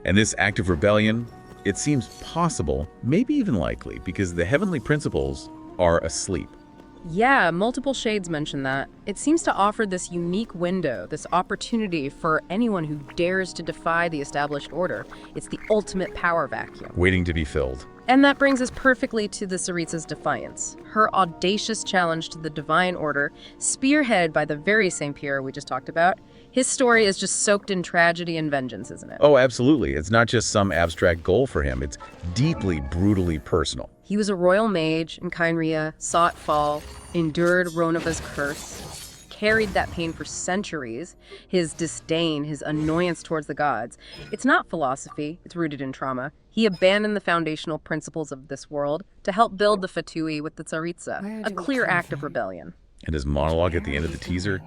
And this act of rebellion, it seems possible, maybe even likely, because the heavenly principles are asleep. Yeah, multiple shades mention that. It seems to offer this unique window, this opportunity for anyone who dares to defy the established order. It's the ultimate power vacuum. Waiting to be filled. And that brings us perfectly to the Tsaritsa's defiance. Her audacious challenge to the divine order, spearheaded by the very same Pierro we just talked about. His story is just soaked in tragedy and vengeance, isn't it? Oh, absolutely. It's not just some abstract goal for him. It's deeply, brutally personal. He was a royal mage in Kynria, saw it fall, endured Ronova's curse, carried that pain for centuries, his disdain, his annoyance towards the gods. It's not philosophy, it's rooted in trauma. He abandoned the foundational principles of this world to help build the Fatui with the Tsaritsa, a clear act of rebellion. And his monologue at the end of the teaser,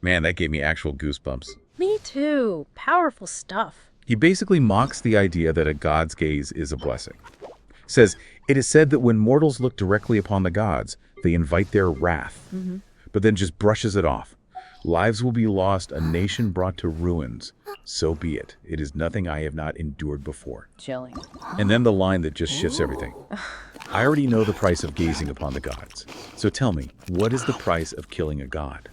man, that gave me actual goosebumps. Me too. Powerful stuff. He basically mocks the idea that a god's gaze is a blessing. Says, it is said that when mortals look directly upon the gods, they invite their wrath, but then just brushes it off. Lives will be lost, a nation brought to ruins. So be it. It is nothing I have not endured before. Chilling. And then the line that just shifts everything. I already know the price of gazing upon the gods. So tell me, what is the price of killing a god?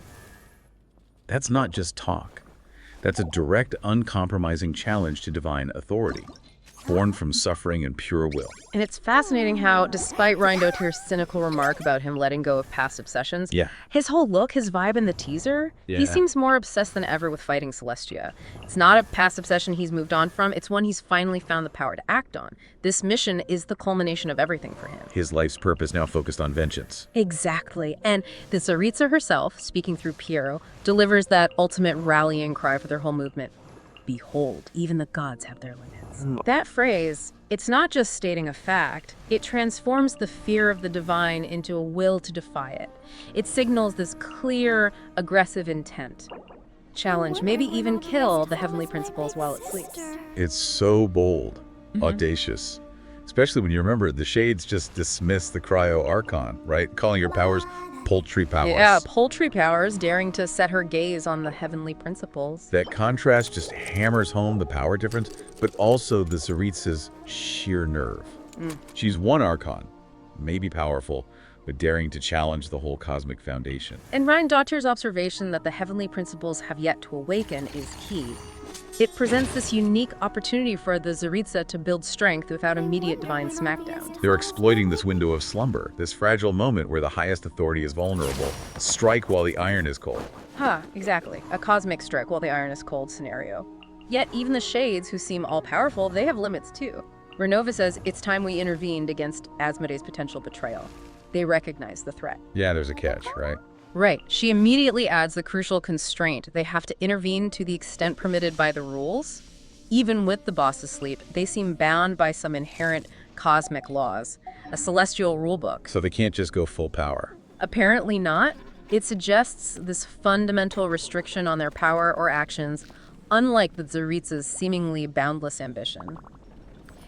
That's not just talk. That's a direct, uncompromising challenge to divine authority, born from suffering and pure will. And it's fascinating how, despite Rindotyr's cynical remark about him letting go of past obsessions, his whole look, his vibe in the teaser, he seems more obsessed than ever with fighting Celestia. It's not a past obsession he's moved on from, it's one he's finally found the power to act on. This mission is the culmination of everything for him. His life's purpose now focused on vengeance. Exactly. And the Tsaritsa herself, speaking through Pierro, delivers that ultimate rallying cry for their whole movement. Behold, even the gods have their limits. That phrase, it's not just stating a fact, it transforms the fear of the divine into a will to defy it. It signals this clear, aggressive intent. Challenge, maybe even kill the heavenly principles while it sleeps. It's so bold, audacious, especially when you remember the shades just dismiss the cryo Archon, right? Calling your powers paltry powers. Yeah, paltry powers, daring to set her gaze on the heavenly principles. That contrast just hammers home the power difference, but also the Tsaritsa's sheer nerve. She's one Archon, maybe powerful, but daring to challenge the whole cosmic foundation. And Rindotyr's observation that the heavenly principles have yet to awaken is key. It presents this unique opportunity for the Tsaritsa to build strength without immediate divine smackdown. They're exploiting this window of slumber, this fragile moment where the highest authority is vulnerable. Strike while the iron is cold. Exactly. A cosmic strike while the iron is cold scenario. Yet even the shades, who seem all-powerful, they have limits too. Renova says it's time we intervened against Asmodee's potential betrayal. They recognize the threat. Yeah, there's a catch, right? Right. She immediately adds the crucial constraint. They have to intervene to the extent permitted by the rules. Even with the boss asleep, they seem bound by some inherent cosmic laws, a celestial rulebook. So they can't just go full power. Apparently not. It suggests this fundamental restriction on their power or actions, unlike the Tsaritsa's seemingly boundless ambition.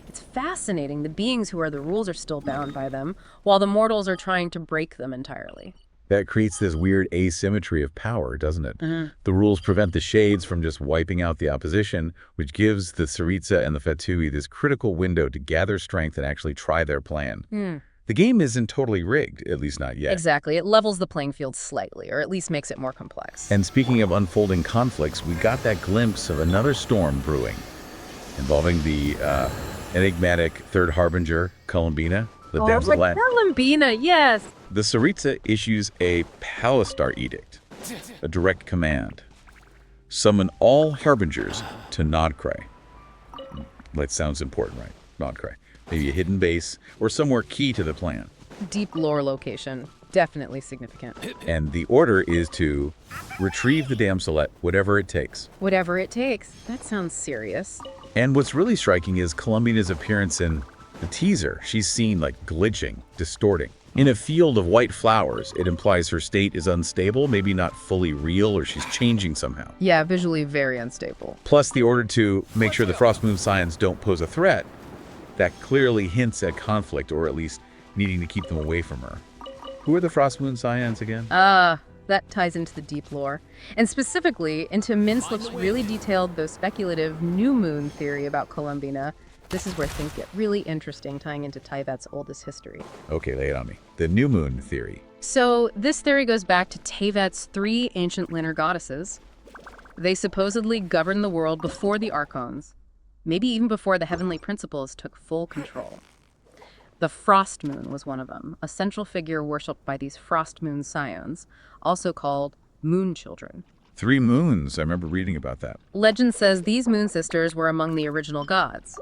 It's fascinating. The beings who are the rules are still bound by them, while the mortals are trying to break them entirely. That creates this weird asymmetry of power, doesn't it? The rules prevent the shades from just wiping out the opposition, which gives the Tsaritsa and the Fatui this critical window to gather strength and actually try their plan. The game isn't totally rigged, at least not yet. Exactly. It levels the playing field slightly, or at least makes it more complex. And speaking of unfolding conflicts, we got that glimpse of another storm brewing, involving the enigmatic third harbinger, Columbina, the damsel. Columbina, yes! The Tsaritsa issues a Palistar edict, a direct command. Summon all harbingers to Nodcray. That sounds important, right? Nodcray. Maybe a hidden base or somewhere key to the plan. Deep lore location. Definitely significant. And the order is to retrieve the damselette, whatever it takes. Whatever it takes. That sounds serious. And what's really striking is Columbina's appearance in the teaser. She's seen like glitching, distorting. In a field of white flowers, it implies her state is unstable, maybe not fully real, or she's changing somehow. Yeah, visually very unstable. Plus the order to make sure the Frost Moon Scions don't pose a threat, that clearly hints at conflict, or at least needing to keep them away from her. Who are the Frost Moon Scions again? That ties into the deep lore, and specifically into Minslip's really detailed, though speculative, new moon theory about Columbina. This is where things get really interesting, tying into Teyvat's oldest history. Okay, lay it on me. The new moon theory. So this theory goes back to Teyvat's 3 ancient lunar goddesses. They supposedly governed the world before the Archons, maybe even before the heavenly principles took full control. The Frost Moon was one of them, a central figure worshipped by these Frost Moon scions, also called Moon Children. 3 moons. I remember reading about that. Legend says these moon sisters were among the original gods.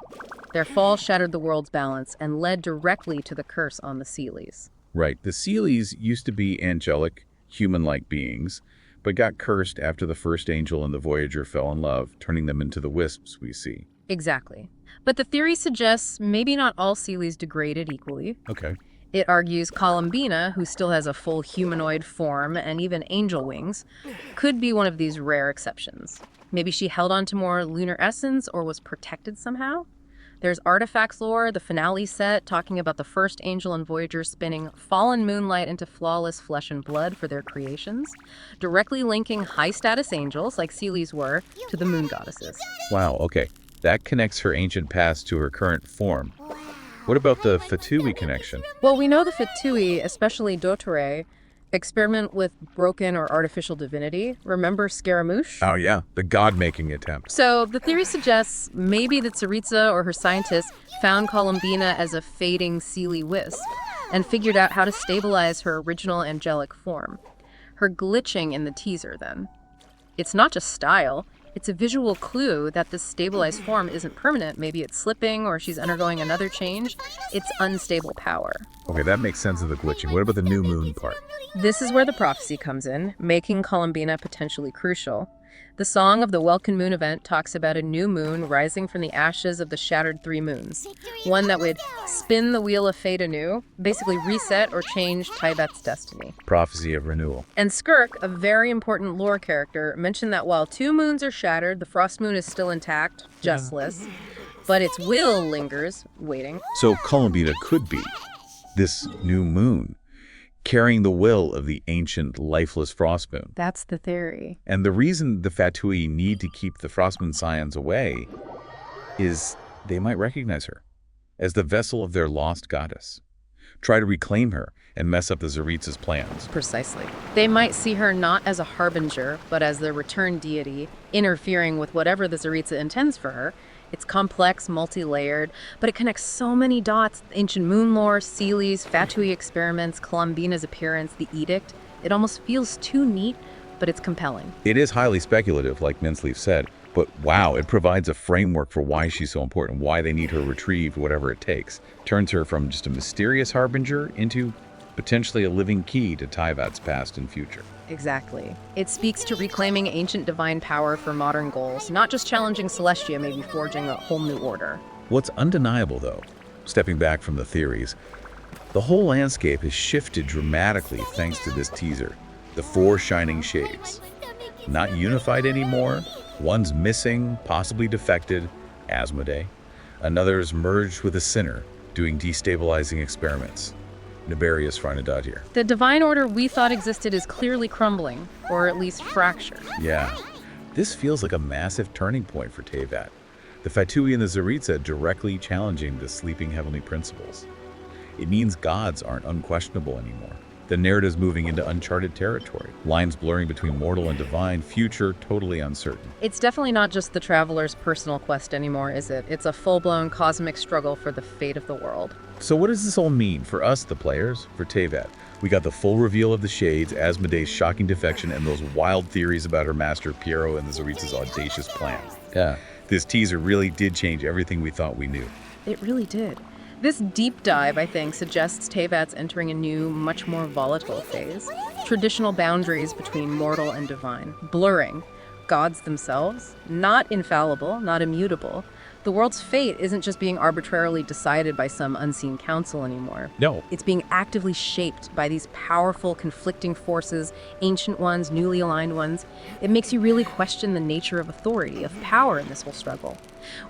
Their fall shattered the world's balance and led directly to the curse on the Sealies. Right. The Sealies used to be angelic, human-like beings, but got cursed after the first angel and the Voyager fell in love, turning them into the wisps we see. Exactly. But the theory suggests maybe not all Sealies degraded equally. Okay. It argues Columbina, who still has a full humanoid form and even angel wings, could be one of these rare exceptions. Maybe she held on to more lunar essence or was protected somehow? There's Artifacts lore, the finale set, talking about the first angel and Voyager spinning fallen moonlight into flawless flesh and blood for their creations, directly linking high-status angels, like Sealies were, to the moon goddesses. Wow, okay. That connects her ancient past to her current form. What about the Fatui connection? Well, we know the Fatui, especially Dotore, experiment with broken or artificial divinity. Remember Scaramouche? Oh, yeah. The god-making attempt. So the theory suggests maybe that Tsaritsa or her scientists found Columbina as a fading Sealy wisp and figured out how to stabilize her original angelic form. Her glitching in the teaser, then. It's not just style. It's a visual clue that this stabilized form isn't permanent. Maybe it's slipping or she's undergoing another change. It's unstable power. Okay, that makes sense of the glitching. What about the new moon part? This is where the prophecy comes in, making Columbina potentially crucial. The Song of the Welkin Moon event talks about a new moon rising from the ashes of the shattered 3 moons. One that would spin the wheel of fate anew, basically reset or change Teyvat's destiny. Prophecy of renewal. And Skirk, a very important lore character, mentioned that while 2 moons are shattered, the Frost Moon is still intact, justless, but its will lingers, waiting. So Columbina could be this new moon, carrying the will of the ancient, lifeless Frost Moon. That's the theory. And the reason the Fatui need to keep the Frost Moon scions away is they might recognize her as the vessel of their lost goddess, try to reclaim her, and mess up the Tsaritsa's plans. Precisely. They might see her not as a harbinger, but as the return deity, interfering with whatever the Tsaritsa intends for her. It's complex, multi-layered, but it connects so many dots. Ancient moon lore, Sealies, Fatui experiments, Columbina's appearance, the edict. It almost feels too neat, but it's compelling. It is highly speculative, like Minsleaf said, but wow, it provides a framework for why she's so important, why they need her retrieved, whatever it takes. Turns her from just a mysterious harbinger into potentially a living key to Teyvat's past and future. Exactly. It speaks to reclaiming ancient divine power for modern goals, not just challenging Celestia, maybe forging a whole new order. What's undeniable, though, stepping back from the theories, the whole landscape has shifted dramatically thanks to this teaser. The 4 shining shades. Not unified anymore. One's missing, possibly defected, Asmodee. Another's merged with a sinner, doing destabilizing experiments. Nefarious Frinidad here. The divine order we thought existed is clearly crumbling, or at least fractured. Yeah. This feels like a massive turning point for Teyvat. The Fatui and the Tsaritsa directly challenging the sleeping heavenly principles. It means gods aren't unquestionable anymore. The narrative's moving into uncharted territory. Lines blurring between mortal and divine, future totally uncertain. It's definitely not just the traveler's personal quest anymore, is it? It's a full-blown cosmic struggle for the fate of the world. So what does this all mean for us, the players, for Teyvat? We got the full reveal of the shades, Asmodee's shocking defection, and those wild theories about her master Pierro and the Tsaritsa's audacious plan. Yeah. This teaser really did change everything we thought we knew. It really did. This deep dive, I think, suggests Teyvat's entering a new, much more volatile phase. Traditional boundaries between mortal and divine, blurring. Gods themselves, not infallible, not immutable. The world's fate isn't just being arbitrarily decided by some unseen council anymore. No. It's being actively shaped by these powerful, conflicting forces, ancient ones, newly aligned ones. It makes you really question the nature of authority, of power in this whole struggle.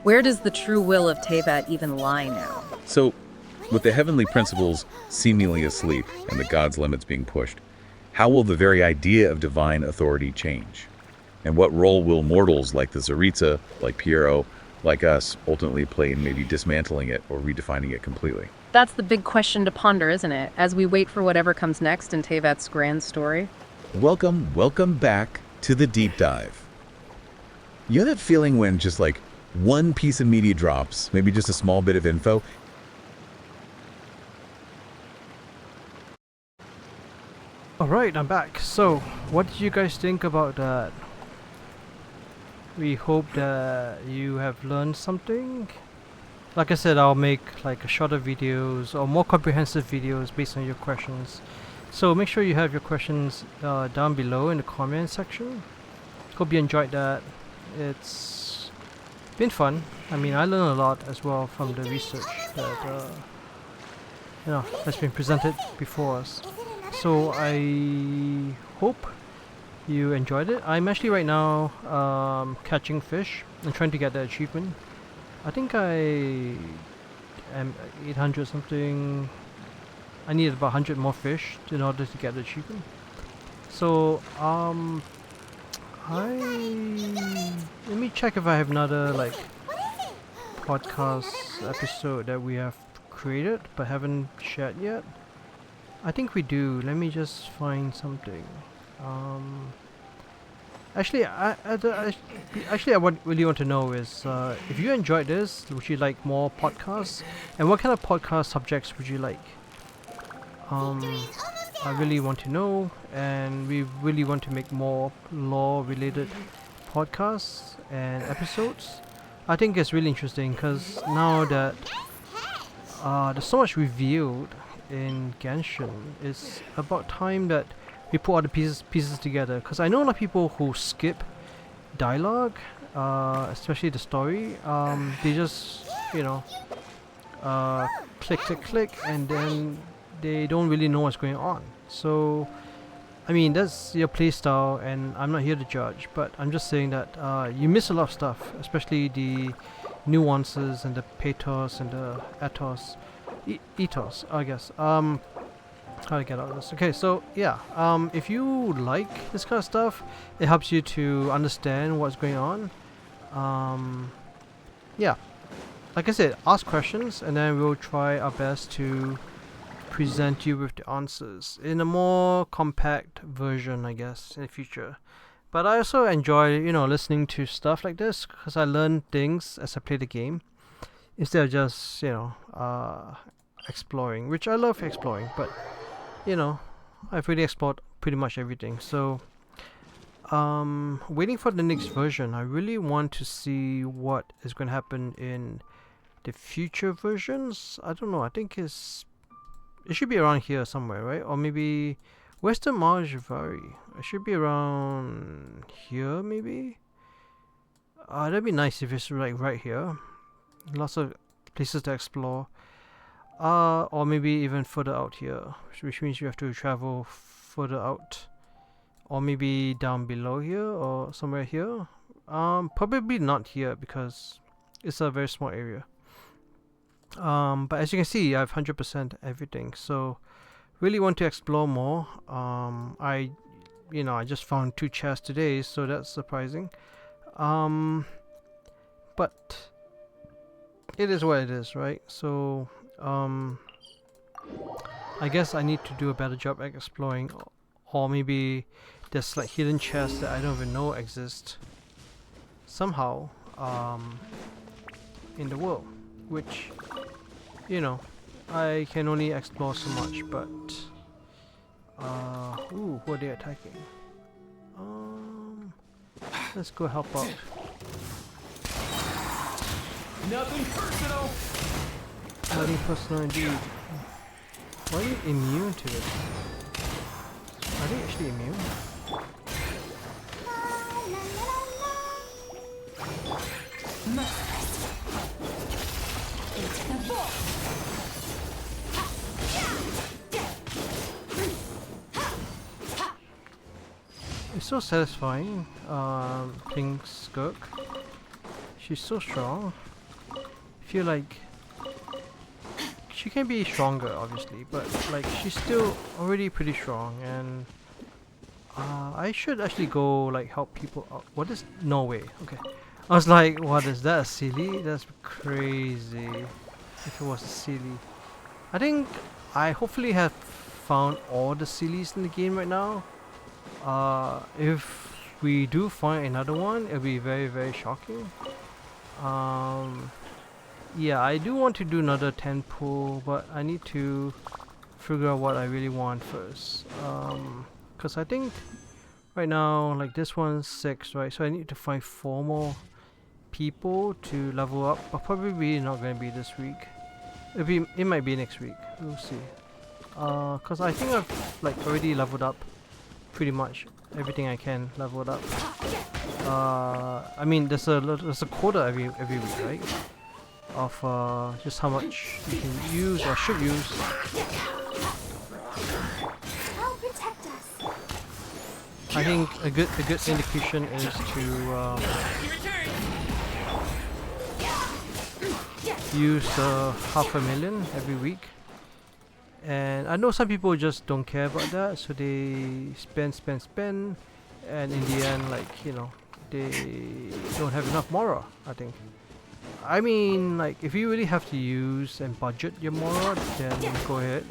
Where does the true will of Teyvat even lie now? So, with the heavenly principles seemingly asleep and the gods' limits being pushed, How will the very idea of divine authority change? And what role will mortals like the Tsaritsa, like Pierro, like us, ultimately play in maybe dismantling it or redefining it completely? That's the big question to ponder, isn't it? As we wait for whatever comes next in Teyvat's grand story. Welcome back to the deep dive. You know that feeling when just like one piece of media drops, maybe just a small bit of info? Alright, I'm back. So, what did you guys think about that? We hope that you have learned something. Like I said, I'll make like shorter videos or more comprehensive videos based on your questions. So make sure you have your questions down below in the comment section. Hope you enjoyed that. It's been fun. I mean, I learned a lot as well from the research that has been presented before us. So I hope you enjoyed it. I'm actually right now catching fish and trying to get the achievement. I think I am 800 something. I need about 100 more fish in order to get the achievement. So let me check if I have another like podcast episode that we have created but haven't shared yet. I think we do. Let me just find something. Actually, what I really want to know is if you enjoyed this, would you like more podcasts? And what kind of podcast subjects would you like? I really want to know, and we really want to make more law-related podcasts and episodes. I think it's really interesting because now that there's so much revealed in Genshin, it's about time that we put all the pieces together, because I know a lot of people who skip dialogue, especially the story. They just click and then they don't really know what's going on. So I mean, that's your playstyle and I'm not here to judge, but I'm just saying that you miss a lot of stuff, especially the nuances and the pathos and the ethos, I guess. How to get out of this? Okay, so yeah, if you like this kind of stuff, it helps you to understand what's going on. Yeah, like I said, ask questions and then we'll try our best to present you with the answers in a more compact version, I guess, in the future. But I also enjoy, listening to stuff like this because I learn things as I play the game instead of just, exploring, which I love exploring, but I've really explored pretty much everything. So waiting for the next version. I really want to see what is going to happen in the future versions. I don't know. I think it should be around here somewhere, right? Or maybe where's the Marjvari? It should be around here, maybe. That'd be nice if it's like right here. Lots of places to explore. Or maybe even further out here, which means you have to travel further out, or maybe down below here or somewhere here. Probably not here because it's a very small area. But as you can see, I have 100% everything, so really want to explore more. I just found 2 chests today, so that's surprising. But it is what it is, right? So I guess I need to do a better job at exploring, or maybe there's like hidden chests that I don't even know exist somehow in the world, which I can only explore so much. But ooh, who are they attacking? Let's go help out. Nothing personal. Nothing personal indeed. Why are you immune to it? Are they actually immune? It's so satisfying playing Skirk. She's so strong. I feel like she can be stronger, obviously, but like she's still already pretty strong, and I should actually go like help people out. What is Norway? Okay. I was like, what is that? A silly? That's crazy. If it was a silly. I think I hopefully have found all the sillies in the game right now. If we do find another one, it'll be very, very shocking. Yeah, I do want to do another 10 pull, but I need to figure out what I really want first. Because I think right now, like this one's 6, right? So I need to find 4 more people to level up, but probably not going to be this week. It might be next week. We'll see. Because I think I've like already leveled up pretty much everything I can leveled up. I mean, there's a quota every week, right? Of just how much you can use or should use. Help protect us. I think a good indication is to use 500,000 every week. And I know some people just don't care about that, so they spend, and in the end, like, you know, they don't have enough Mora, I think. I mean, like, if you really have to use and budget your Mora, then go ahead.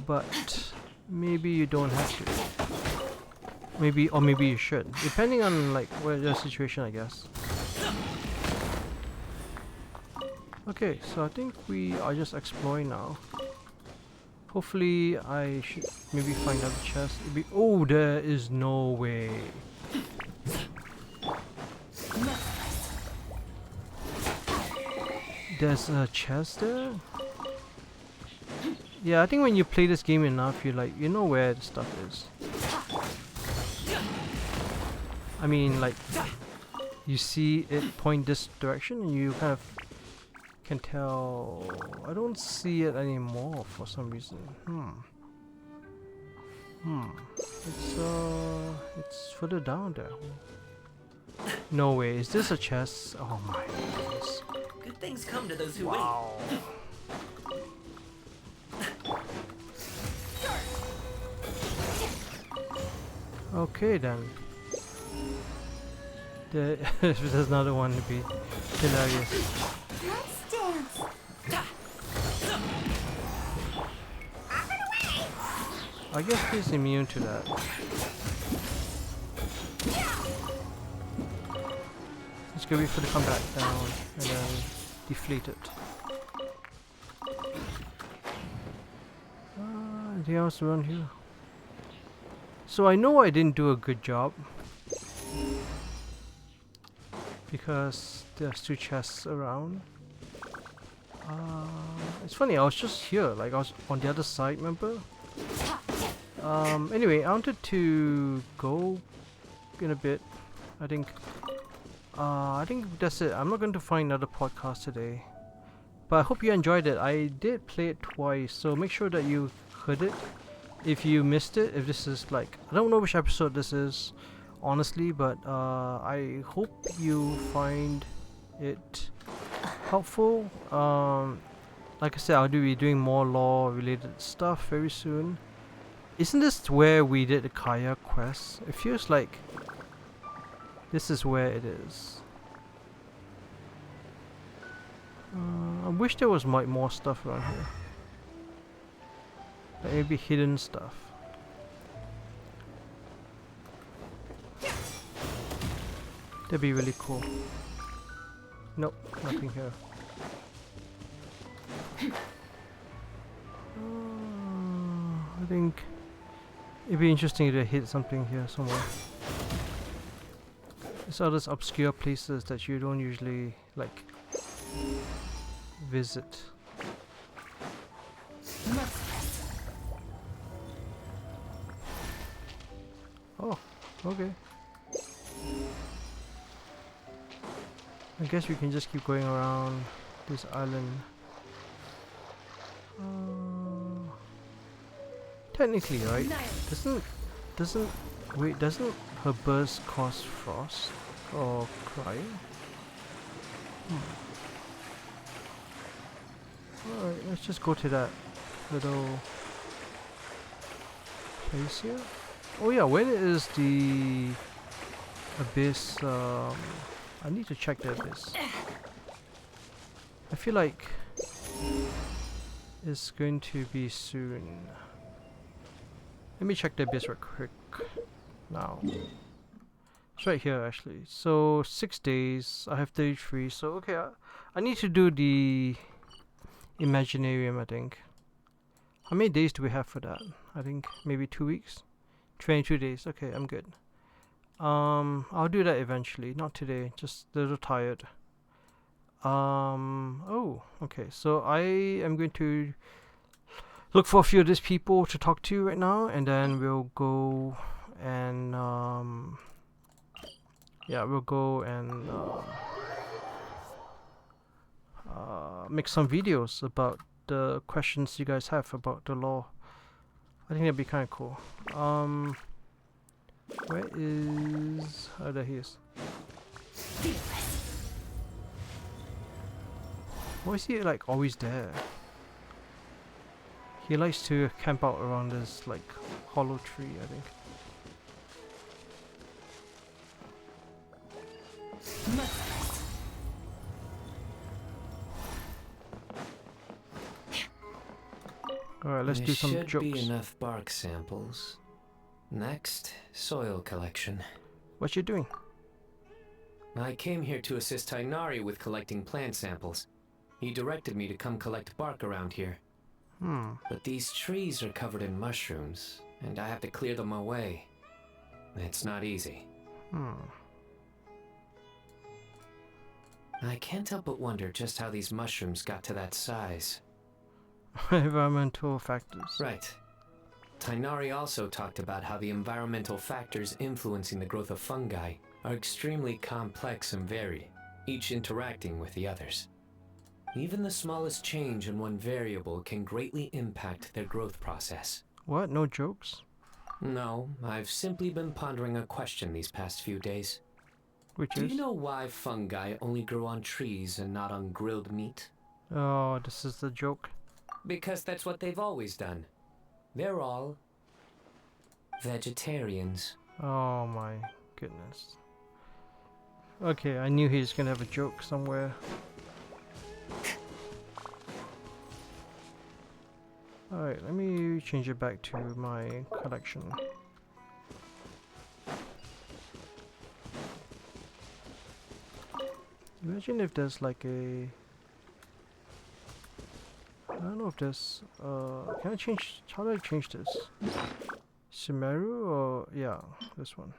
But maybe you don't have to. Maybe you should, depending on like what your situation, I guess. Okay, so I think we are just exploring now. Hopefully, I should maybe find another chest. Oh, there is no way. There's a chest there? Yeah, I think when you play this game enough, you know where the stuff is. I mean, like, you see it point this direction and you kind of can tell. I don't see it anymore for some reason. It's further down there. No way, is this a chest? Oh my goodness. Good things come to those who Wow. Okay then. There's another one to be hilarious. Let's dance. I guess he's immune to that. Let's go wait for the come back down and then deflate it. Anything else around here? So I know I didn't do a good job because there's 2 chests around. It's funny, I was just here, like I was on the other side, remember? Anyway, I wanted to go in a bit. I think that's it. I'm not going to find another podcast today, but I hope you enjoyed it. I did play it twice, so make sure that you heard it. If you missed it, if this is like, I don't know which episode this is, honestly, but I hope you find it helpful. Like I said, I'll be doing more lore related stuff very soon. Isn't this where we did the Kaya quest? It feels like this is where it is. I wish there was more stuff around here. Like maybe hidden stuff. That'd be really cool. Nope, nothing here. I think it'd be interesting to hit something here somewhere. There's all those obscure places that you don't usually like visit. Oh, okay. I guess we can just keep going around this island. Technically, right? Doesn't her burst cause frost or crying? Alright, let's just go to that little place here. Oh yeah, where is the abyss? I need to check the abyss. I feel like it's going to be soon. Let me check the abyss real quick now. It's right here actually. So 6 days. I have 33. So okay, I need to do the Imaginarium, I think. How many days do we have for that? I think maybe 2 weeks. 22 days. Okay, I'm good. I'll do that eventually. Not today. Just a little tired. Oh, okay. So I am going to look for a few of these people to talk to right now, and then we'll go and yeah, we'll go and make some videos about the questions you guys have about the law. I think that'd be kind of cool. Where is... oh, there he is. Why is he like always there? He likes to camp out around this like hollow tree, I think. Alright, let's do some There should jokes. be enough bark samples. Next, soil collection. What you doing? I came here to assist Tainari with collecting plant samples. He directed me to come collect bark around here. But these trees are covered in mushrooms, and I have to clear them away. It's not easy. I can't help but wonder just how these mushrooms got to that size. Environmental factors. Right. Tainari also talked about how the environmental factors influencing the growth of fungi are extremely complex and varied, each interacting with the others. Even the smallest change in one variable can greatly impact their growth process. What? No jokes? No, I've simply been pondering a question these past few days. Which Do is? you know why fungi only grow on trees and not on grilled meat? Oh, this is the joke. Because that's what they've always done. They're all vegetarians. Oh my goodness. Okay, I knew he was gonna have a joke somewhere. Alright, let me change it back to my collection. Imagine if there's like a... I don't know if there's... can I change... how do I change this? Sumeru or... yeah, this one.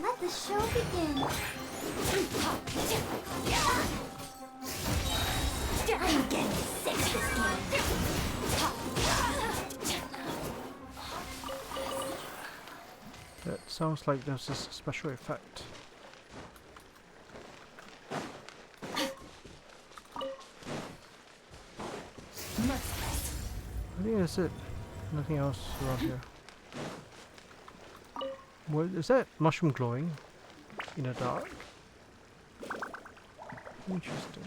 Let the show begin. I'm getting sick of this game. That sounds like there's a special effect. I think that's it. Nothing else around here. What is that? Mushroom glowing in the dark? Interesting.